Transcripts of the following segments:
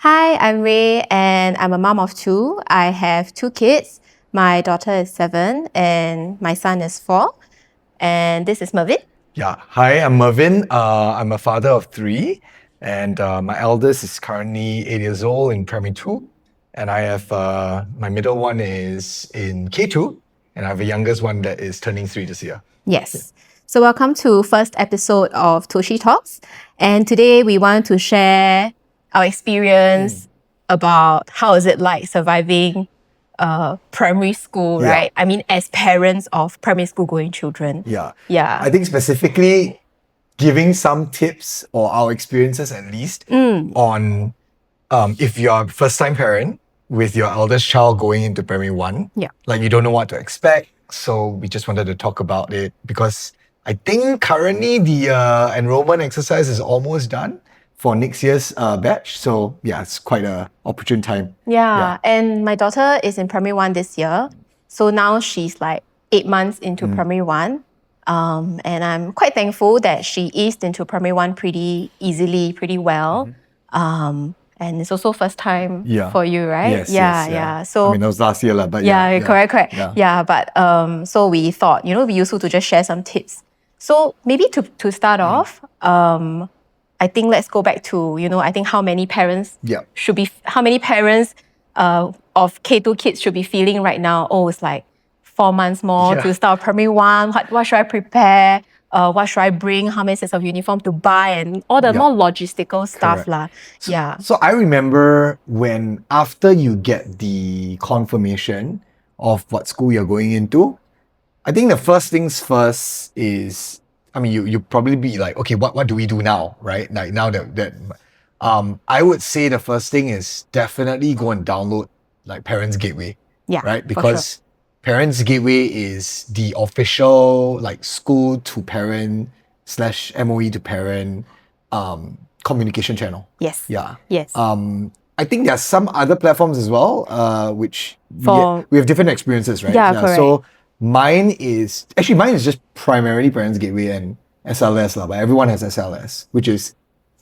Hi, I'm Ray and I'm a mom of two. I have two kids. My daughter is 7 and my son is 4. And this is Mervyn. Yeah. Hi, I'm Mervyn. I'm a father of 3, and my eldest is currently 8 years old in primary 2, and I have my middle one is in K2, and I have a youngest one that is turning 3 this year. Yes. So welcome to first episode of Toshi Talks. And today we want to share our experience about how is it like surviving primary school, Yeah. right? I mean, as parents of primary school going children. Yeah. Yeah. I think specifically giving some tips or our experiences at least on if you're a first-time parent with your eldest child going into primary 1, Yeah. like you don't know what to expect. So we just wanted to talk about it because I think currently the enrollment exercise is almost done for next year's batch. So yeah, it's quite an opportune time. Yeah, and my daughter is in primary 1 this year. So now she's like 8 months into primary 1. And I'm quite thankful that she eased into primary 1 pretty easily, pretty well. And it's also first time for you, right? Yes, yeah, yes, yeah. So I mean, that was last year, but correct. Yeah. Yeah, but so we thought, it'd be useful to just share some tips. So maybe to start off, I think let's go back to, I think how many parents how many parents of K2 kids should be feeling right now? Oh, it's like 4 months more to start primary 1. What should I prepare? What should I bring? How many sets of uniform to buy? And all the more logistical stuff. So I remember when after you get the confirmation of what school you're going into, I think the first things first is, I mean, you probably be like, okay, what do we do now, right? Like now that I would say the first thing is definitely go and download like Parents Gateway, right? Because Parents Gateway is the official like school to parent / MOE to parent communication channel. Yes. Yeah. Yes. I think there are some other platforms as well, which we have different experiences, right? Yeah, correct. So mine is just primarily Parents Gateway and SLS, but everyone has SLS, which is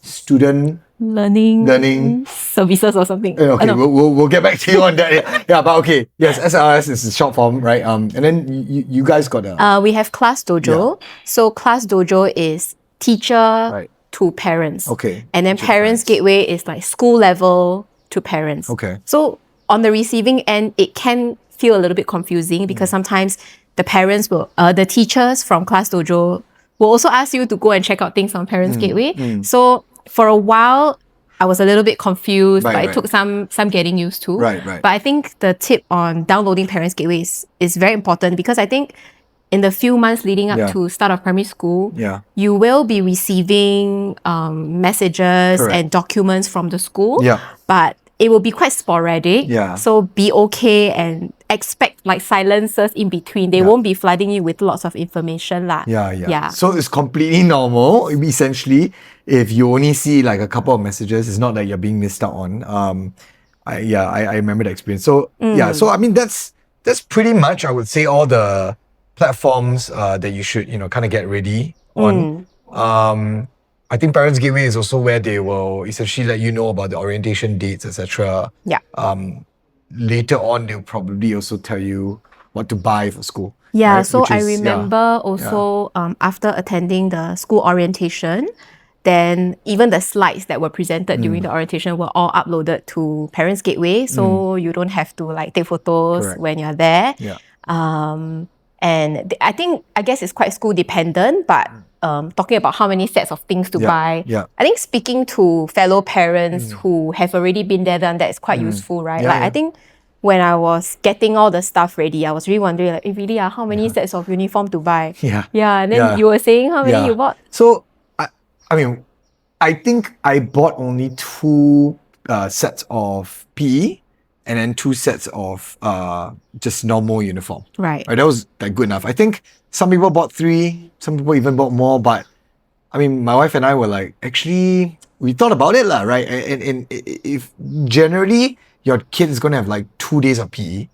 Student Learning Services or something. Okay, we'll get back to you on that. Yeah, but okay, yes, SLS is the short form, right? And then you guys got a we have Class Dojo. So Class Dojo is teacher to parents. Okay. And then Parents Gateway is like school level to parents. Okay. So on the receiving end, it can feel a little bit confusing because sometimes the parents will, the teachers from Class Dojo will also ask you to go and check out things on Parents Gateway. So for a while, I was a little bit confused, but it took some getting used to. Right. But I think the tip on downloading Parents Gateway is very important because I think in the few months leading up to start of primary school, you will be receiving messages and documents from the school. But it will be quite sporadic. So be okay and expect like silences in between. They won't be flooding you with lots of information. So it's completely normal, essentially, if you only see like a couple of messages. It's not that you're being missed out on. I remember the experience. So so I mean that's pretty much, I would say, all the platforms that you should kind of get ready on. I think Parents Gateway is also where they will essentially let you know about the orientation dates, etc. Later on, they'll probably also tell you what to buy for school. Right? So I remember also after attending the school orientation, then even the slides that were presented during the orientation were all uploaded to Parents Gateway, so you don't have to like take photos when you're there. And I guess it's quite school dependent, but talking about how many sets of things to buy, I think speaking to fellow parents who have already been there, done that is quite useful, right? I think when I was getting all the stuff ready, I was really wondering, like, really, how many sets of uniform to buy? And then you were saying how many you bought? So, I mean, I think I bought only 2 sets of PE and then 2 sets of just normal uniform. Right. That was like good enough. I think some people bought 3, some people even bought more, but I mean, my wife and I were like, actually, we thought about it, right? And if generally your kid is going to have like 2 days of PE,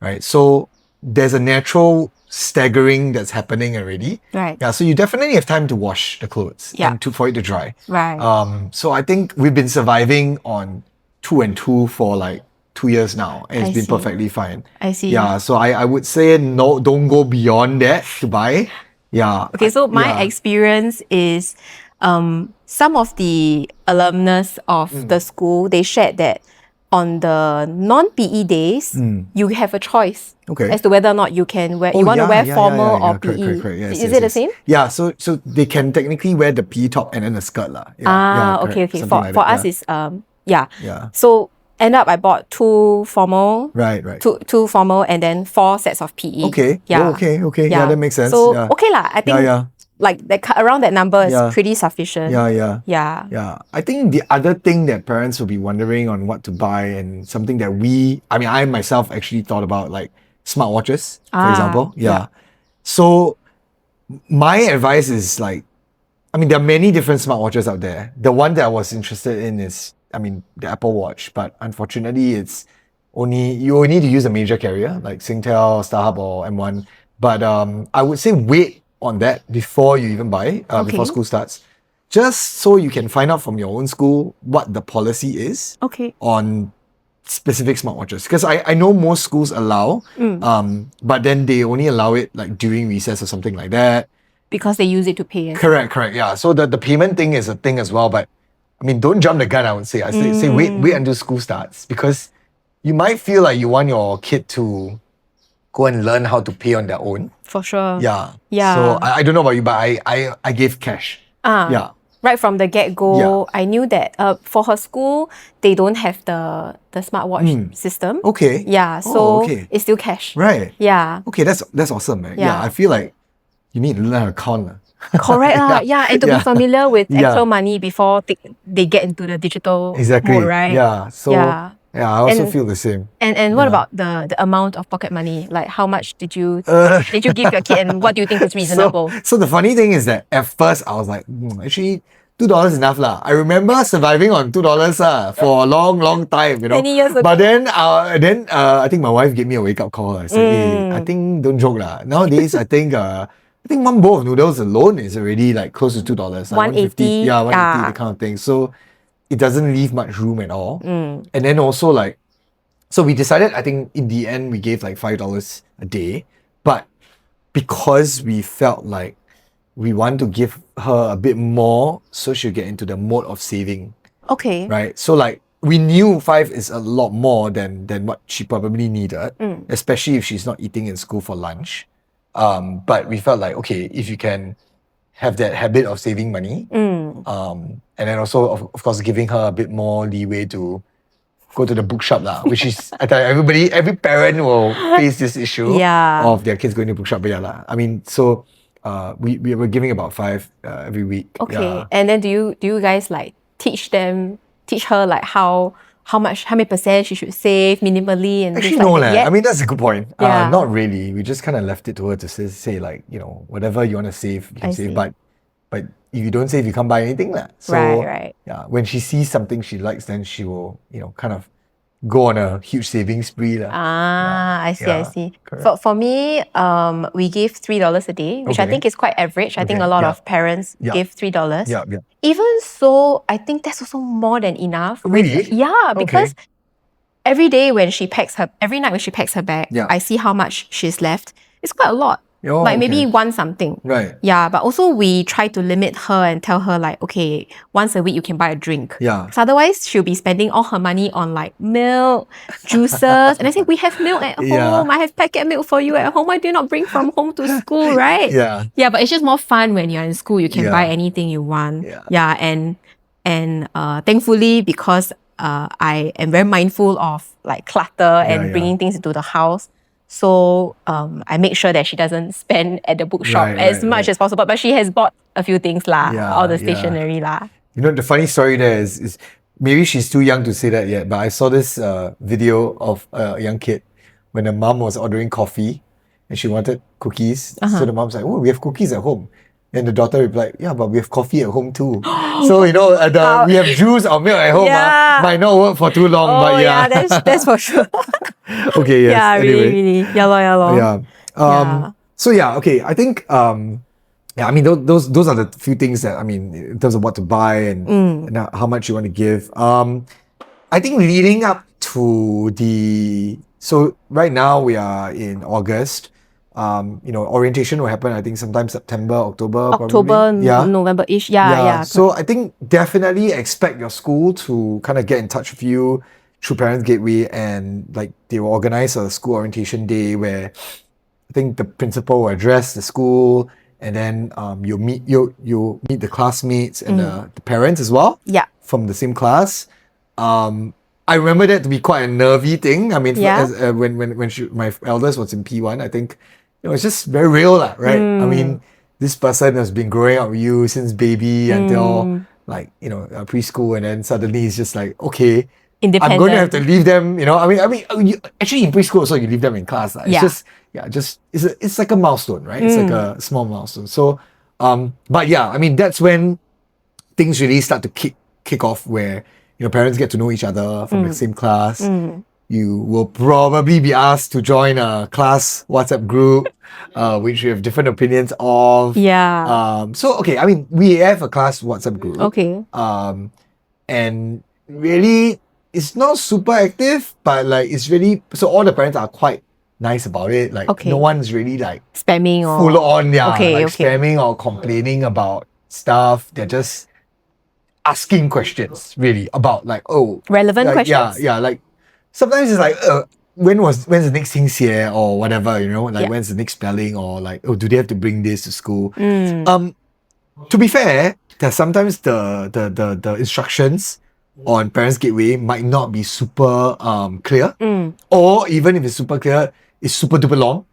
right? So there's a natural staggering that's happening already. Right. Yeah. So you definitely have time to wash the clothes and for it to dry. Right. So I think we've been surviving on 2 and 2 for like 2 years now, and it's I been see. perfectly fine. I see. Yeah, so I would say no, don't go beyond that to buy. Yeah. Okay, so my yeah. experience is some of the alumnus of the school, they shared that on the non-PE days, you have a choice as to whether or not you can wear, you want to wear formal or PE. Correct. Yes, is it the same? Yeah, so they can technically wear the PE top and then the skirt lah. Okay. Something For like that. us, it's Yeah. So end up I bought 2 formal, Right. two formal, and then 4 sets of PE. Okay. Yeah. Oh, okay. Yeah, that makes sense. So yeah. okay lah. I think like that around that number is pretty sufficient. Yeah. I think the other thing that parents will be wondering on what to buy, and something that I myself actually thought about, like smartwatches, for example. Yeah. So my advice is like, there are many different smartwatches out there. The one that I was interested in is, the Apple Watch, but unfortunately you only need to use a major carrier like Singtel, StarHub, or M1. But I would say wait on that before you even buy, before school starts, just so you can find out from your own school what the policy is on specific smartwatches. Because I know most schools allow, but then they only allow it like during recess or something like that. Because they use it to pay. Correct. Yeah. So the payment thing is a thing as well. But don't jump the gun, I would say. I say wait until school starts, because you might feel like you want your kid to go and learn how to pay on their own. For sure. Yeah. So I don't know about you, but I gave cash. Yeah. Right from the get-go, I knew that for her school, they don't have the smartwatch system. Okay. Yeah. So it's still cash. Right. Yeah. Okay, that's awesome, man. Yeah. I feel like you need to learn how to count. Correct. And to be familiar with actual money before they get into the digital mode, right? Yeah. So I also feel the same. And what about the amount of pocket money? Like how much did you give your kid, and what do you think is reasonable? So the funny thing is that at first I was like, actually $2 is enough lah. I remember surviving on $2 for a long time, Many years ago. But then I think my wife gave me a wake up call. I said, hey, I think don't joke lah. Nowadays I think one bowl of noodles alone is already like close to $2. Like 180. Yeah, 180, that kind of thing. So it doesn't leave much room at all. And then also so we decided, I think in the end we gave like $5 a day, but because we felt like we want to give her a bit more so she'll get into the mode of saving. Okay. Right? So like we knew 5 is a lot more than what she probably needed, especially if she's not eating in school for lunch. But we felt like, okay, if you can have that habit of saving money, and then also of course giving her a bit more leeway to go to the bookshop lah, which is, I tell you, every parent will face this issue of their kids going to bookshop. But so we were giving about 5 every week. Okay. And then do you guys like teach her like how many percent she should save minimally, and actually no lah. That's a good point. Not really. We just kind of left it to her to say like, whatever you want to save, you can save. But if you don't save, you can't buy anything lah. So right. Yeah, when she sees something she likes, then she will kind of go on a huge saving spree lah. I see. For me, we gave $3 a day, which I think is quite average. I think a lot of parents give $3. Yeah. Even so, I think that's also more than enough. Really? Because every night when she packs her bag, I see how much she's left. It's quite a lot. Maybe one something. Right. Yeah, but also we try to limit her and tell her like, okay, once a week you can buy a drink. Yeah. So otherwise she'll be spending all her money on like milk, juices. And I say, we have milk at home. I have packet milk for you at home. Why do you not bring from home to school, right? Yeah. Yeah, but it's just more fun when you're in school. You can buy anything you want. Yeah, and thankfully, because I am very mindful of like clutter and bringing things into the house. So I make sure that she doesn't spend at the bookshop as much as possible. But she has bought a few things all the stationery lah. The funny story there is maybe she's too young to say that yet, but I saw this video of a young kid when the mom was ordering coffee and she wanted cookies. So the mom's like, oh, we have cookies at home. And the daughter replied, yeah, but we have coffee at home too. So, we have juice or milk at home. Might not work for too long, but that's for sure. Okay, yes. Yeah, anyway. really. Yeah, lor. So okay, I think those are the few things that in terms of what to buy and how much you want to give. I think leading up to so right now we are in August. Orientation will happen, I think, sometime September, October, probably. Yeah. November-ish. Yeah. So I think definitely expect your school to kind of get in touch with you through Parents Gateway, and like they will organize a school orientation day where I think the principal will address the school, and then you'll meet the classmates and the parents as well. Yeah. From the same class. I remember that to be quite a nervy thing. I mean, when my eldest was in P1, I think it's just very real, right? I mean, this person has been growing up with you since baby until preschool, and then suddenly he's just like, okay, I'm going to have to leave them. Actually in preschool also you leave them in class. It's just it's like a milestone, right? It's like a small milestone. So, but yeah, I mean that's when things really start to kick off, where parents get to know each other from the same class. You will probably be asked to join a class WhatsApp group, which you have different opinions of. Yeah. So okay, I mean we have a class WhatsApp group. Okay. And really it's not super active, but like it's really, so all the parents are quite nice about it. Like no one's really like spamming or full on, spamming or complaining about stuff. They're just asking questions really about like, relevant questions. Yeah, like sometimes it's like when's the next thing here or whatever, when's the next spelling, or like, do they have to bring this to school? To be fair, there's sometimes the instructions on Parents Gateway might not be super clear, or even if it's super clear, it's super duper long.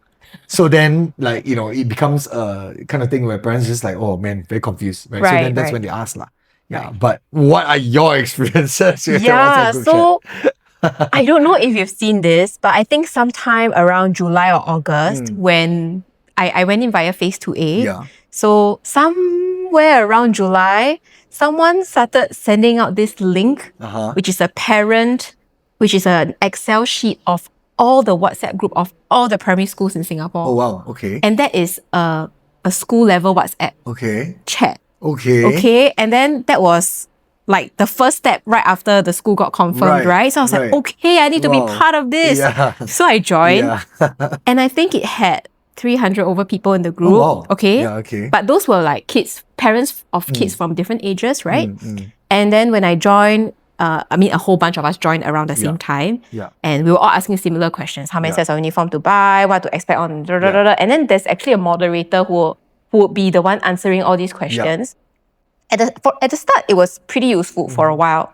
So then, like, it becomes a kind of thing where parents just like, oh man, very confused, right? So then that's when they ask lah. Yeah, but what are your experiences with the WhatsApp group chat? I don't know if you've seen this, but I think sometime around July or August, when I went in via Phase 2A. Yeah. So somewhere around July, someone started sending out this link, which is an Excel sheet of all the WhatsApp group of all the primary schools in Singapore. Oh wow, okay. And that is a school level WhatsApp chat. Okay. And then that was like the first step right after the school got confirmed, right? So I was like, okay, I need to be part of this. Yeah. So I joined. Yeah. And I think it had 300 over people in the group. Oh, wow. Okay. Yeah, okay. But those were like parents of kids from different ages, right? And then when I joined, a whole bunch of us joined around the same time. Yeah. And we were all asking similar questions. How many sets of uniform to buy? What to expect on... And then there's actually a moderator who would be the one answering all these questions. At the start, it was pretty useful for a while.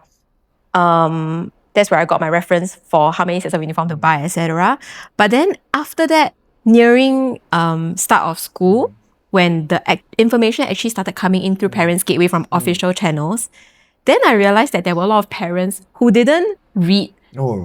That's where I got my reference for how many sets of uniform to buy, etc. But then after that, nearing start of school, when the information actually started coming in through Parents Gateway from official channels, then I realized that there were a lot of parents who didn't read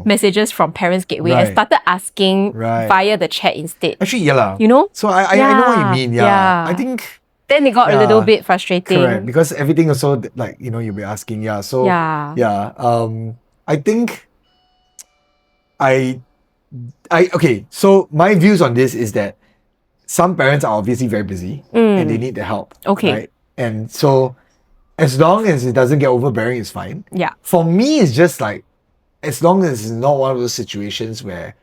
messages from Parents Gateway and started asking via the chat instead. Actually, yeah. So I know what you mean. Yeah. I think... Then it got a little bit frustrating. Correct. Because everything also, like, you'll be asking. Yeah. So, I think okay, so my views on this is that some parents are obviously very busy and they need the help. Okay. Right? And so as long as it doesn't get overbearing, it's fine. Yeah. For me, it's just like, as long as it's not one of those situations where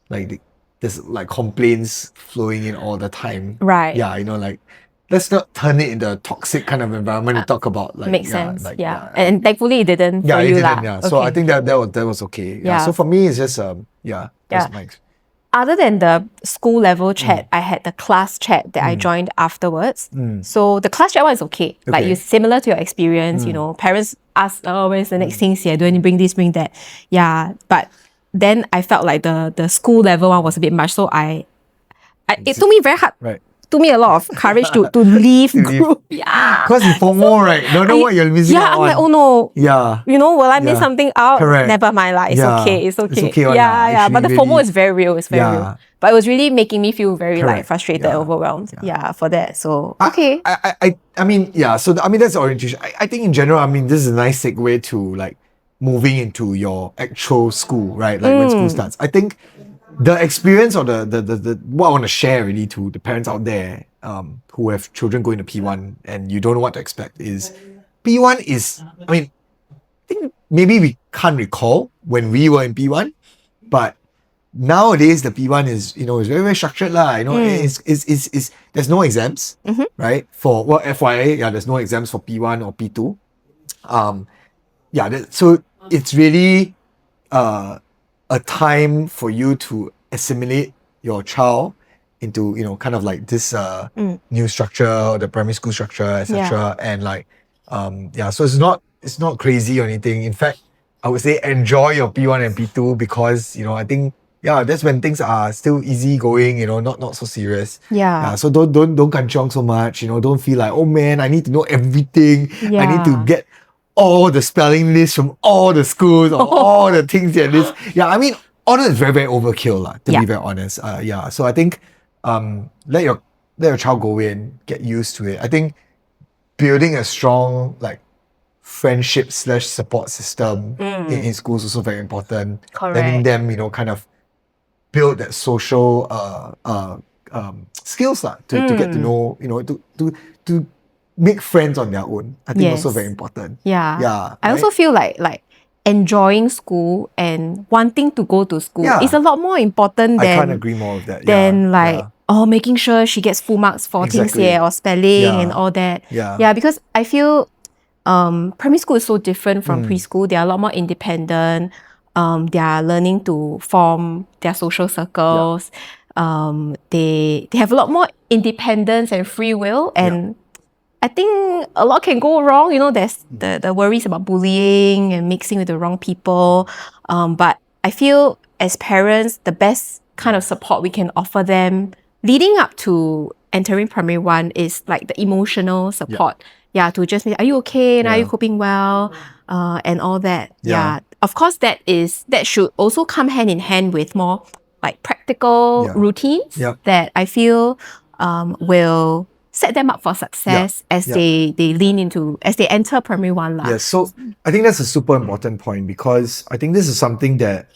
like there's like complaints flowing in all the time. Right. Yeah, like, let's not turn it into a toxic kind of environment to talk about. Like, makes sense. Like, and thankfully it didn't for it you. Didn't, yeah. So I think that was okay. Yeah. So for me, it's just that's my... Other than the school level chat, I had the class chat that I joined afterwards. So the class chat one is okay. Like, it's similar to your experience, parents ask, where's the next things here? Do I need to bring this, bring that? Yeah. But then I felt like the school level one was a bit much. So it took me very hard. Right. Took me a lot of courage to leave group. Yeah. Because you FOMO, right? Don't know what you're missing out on. I'm like, oh no. Yeah. Will I miss something out? Correct. Never mind lah. It's okay. It's okay. Yeah. But the FOMO is very real. It's very real. But it was really making me feel very like frustrated, overwhelmed. Yeah, for that. So okay. I mean, yeah. So that's orientation. I think in general, this is a nice segue to like moving into your actual school, right? Like when school starts. I think the experience or the what I want to share really to the parents out there who have children going to P1 and you don't know what to expect is P1 is, think maybe we can't recall when we were in P1, but nowadays the P1 is is very, very structured lah. It's there's no exams, right? For FYI, there's no exams for P1 or P2. So it's really a time for you to assimilate your child into kind of like this new structure, the primary school structure, etc. And like so it's not crazy or anything. In fact, I would say enjoy your P1 and P2 because I think that's when things are still easy going, not so serious. So don't kanchong so much, don't feel like, oh man, I need to know everything. I need to get all the spelling lists from all the schools or all the things and this. I mean, all that is very, very overkill, to be very honest. So I think let your child go in, get used to it. I think building a strong like friendship / support system in schools is also very important. Correct. Letting them, kind of build that social skills to get to know, to make friends on their own. I think also very important. I also feel like enjoying school and wanting to go to school is a lot more important than I can't agree more with that. Than making sure she gets full marks for things here or spelling and all that. Because I feel primary school is so different from preschool. They are a lot more independent. They are learning to form their social circles. They have a lot more independence and free will, and I think a lot can go wrong. There's the worries about bullying and mixing with the wrong people. But I feel as parents, the best kind of support we can offer them leading up to entering primary 1 is like the emotional support. To just be, are you okay? And are you coping well? And all that. Of course, that should also come hand in hand with more like practical routines that I feel will set them up for success as they enter primary 1 lah. Yes, so I think that's a super important point because I think this is something that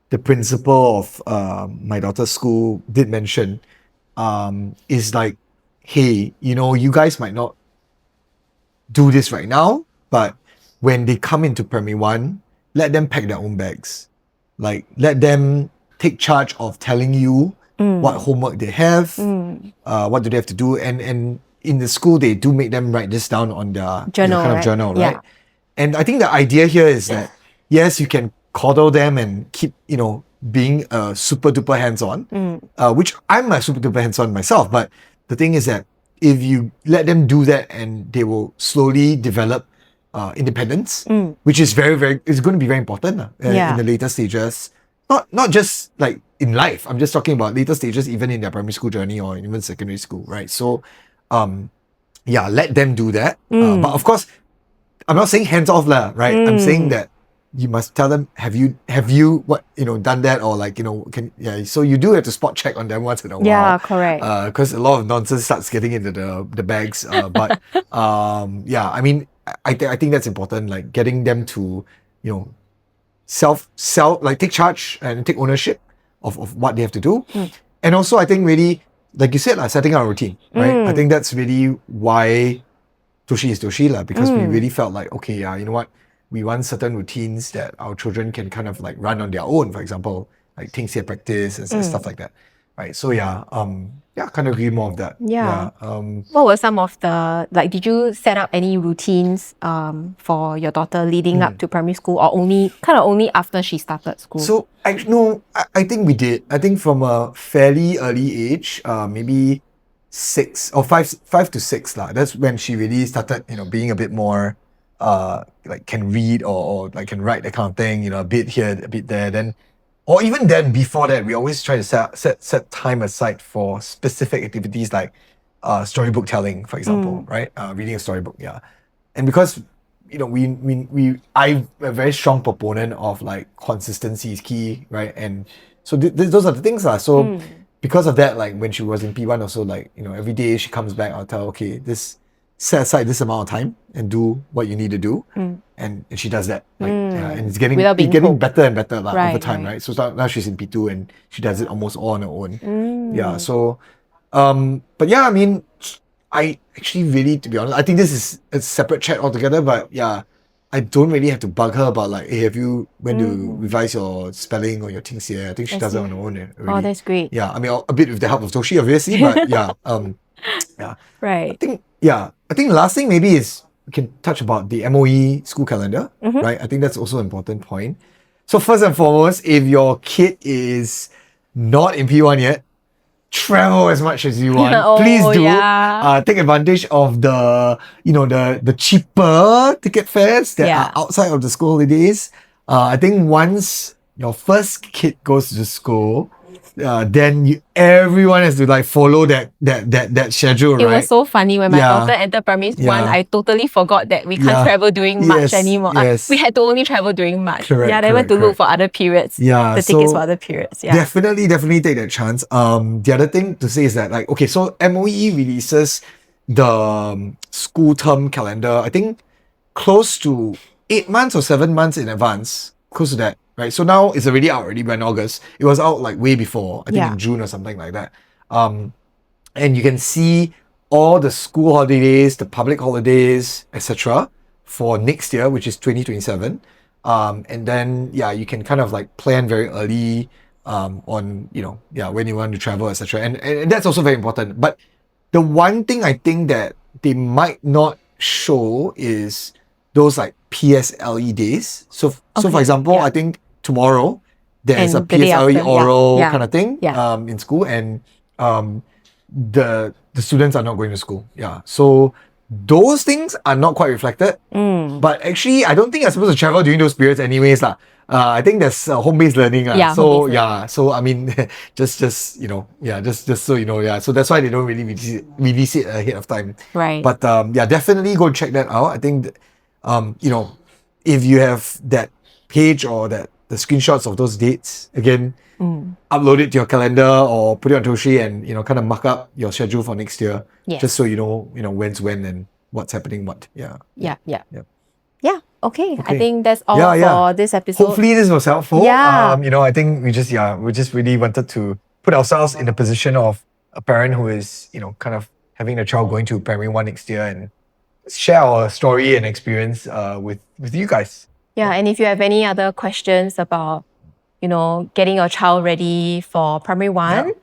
the principal of my daughter's school did mention. Is like, hey, you guys might not do this right now, but when they come into primary 1, let them pack their own bags. Like, let them take charge of telling you what homework they have, what do they have to do, and in the school they do make them write this down on their journal, right? And I think the idea here is that yes, you can coddle them and keep being super duper hands-on, which I'm a super duper hands-on myself, but the thing is that if you let them do that and they will slowly develop independence, which is it's going to be very important in the later stages. Not just like in life. I'm just talking about later stages, even in their primary school journey or even secondary school, right? So, let them do that. But of course, I'm not saying hands off lah, right? I'm saying that you must tell them, have you done that, or like so you do have to spot check on them once in a while. Correct. Because a lot of nonsense starts getting into the bags. But I mean, I think that's important, like getting them to self like take charge and take ownership of what they have to do. And also I think really, like you said, setting out a routine, right? I think that's really why Toshi is Toshi lah, because we really felt like, okay, you know what, we want certain routines that our children can kind of like run on their own, for example, like things here practice and stuff like that, right? So kind of agree more of that. What were some of the, like, did you set up any routines for your daughter leading up to primary school, or only after she started school? So I think we did. I think from a fairly early age, maybe 6 or 5 to 6 lah. That's when she really started, being a bit more like can read or like can write, that kind of thing, a bit here, a bit there. Then, or even then, before that, we always try to set time aside for specific activities like storybook telling, for example, right? Reading a storybook, And because I'm a very strong proponent of like consistency is key, right? And so those are the things lah. So because of that, like when she was in P1 also, like every day she comes back, I'll tell her, okay, set aside this amount of time and do what you need to do, and she does that. Like, and it's getting better and better over time, right? So now she's in P2 and she does it almost all on her own. So, but I mean, I actually really, to be honest, I think this is a separate chat altogether. But I don't really have to bug her about like, hey, have you went to revise your spelling or your things here? I think she does it on her own already. Oh, that's great. Yeah, I mean, a bit with the help of Toshi, obviously, but yeah, yeah. Right. I think the last thing maybe is we can touch about the MOE school calendar, right? I think that's also an important point. So first and foremost, if your kid is not in P1 yet, travel as much as you want. Please do. Yeah. Take advantage of the cheaper ticket fares that are outside of the school holidays. I think once your first kid goes to school, then everyone has to like follow that schedule, right? It was so funny when my daughter entered primary 1. I totally forgot that we can't travel during March anymore. We had to only travel during March. They went to look for other periods. The tickets for other periods. Definitely take that chance. The other thing to say is that like, okay, so MOE releases the school term calendar, I think close to 8 months or 7 months in advance, close to that. Right, so now it's already out already by August. It was out like way before, I think in June or something like that. And you can see all the school holidays, the public holidays, etc. for next year, which is 2027. And then you can kind of like plan very early on when you want to travel, etc. And that's also very important. But the one thing I think that they might not show is those like PSLE days. So for example, I think tomorrow there's a PSLE oral kind of thing in school, and the students are not going to school. So those things are not quite reflected. But actually, I don't think you're supposed to travel during those periods anyways lah. I think there's home-based learning. So I mean, just so you know, so that's why they don't really release it ahead of time. Right. But definitely go check that out. I think if you have that page or the screenshots of those dates, again, upload it to your calendar or put it on Toshi and kind of mark up your schedule for next year, just so you know when's when and what's happening what. Okay. I think that's all for this episode. Hopefully this was helpful. Yeah. I think we just really wanted to put ourselves in the position of a parent who is kind of having a child going to primary 1 next year and share our story and experience with you guys. Yeah, and if you have any other questions about getting your child ready for primary 1,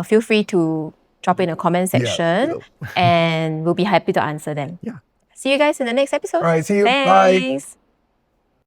feel free to drop in the comment section and we'll be happy to answer them. See you guys in the next episode. All right, see you. Thanks. Bye.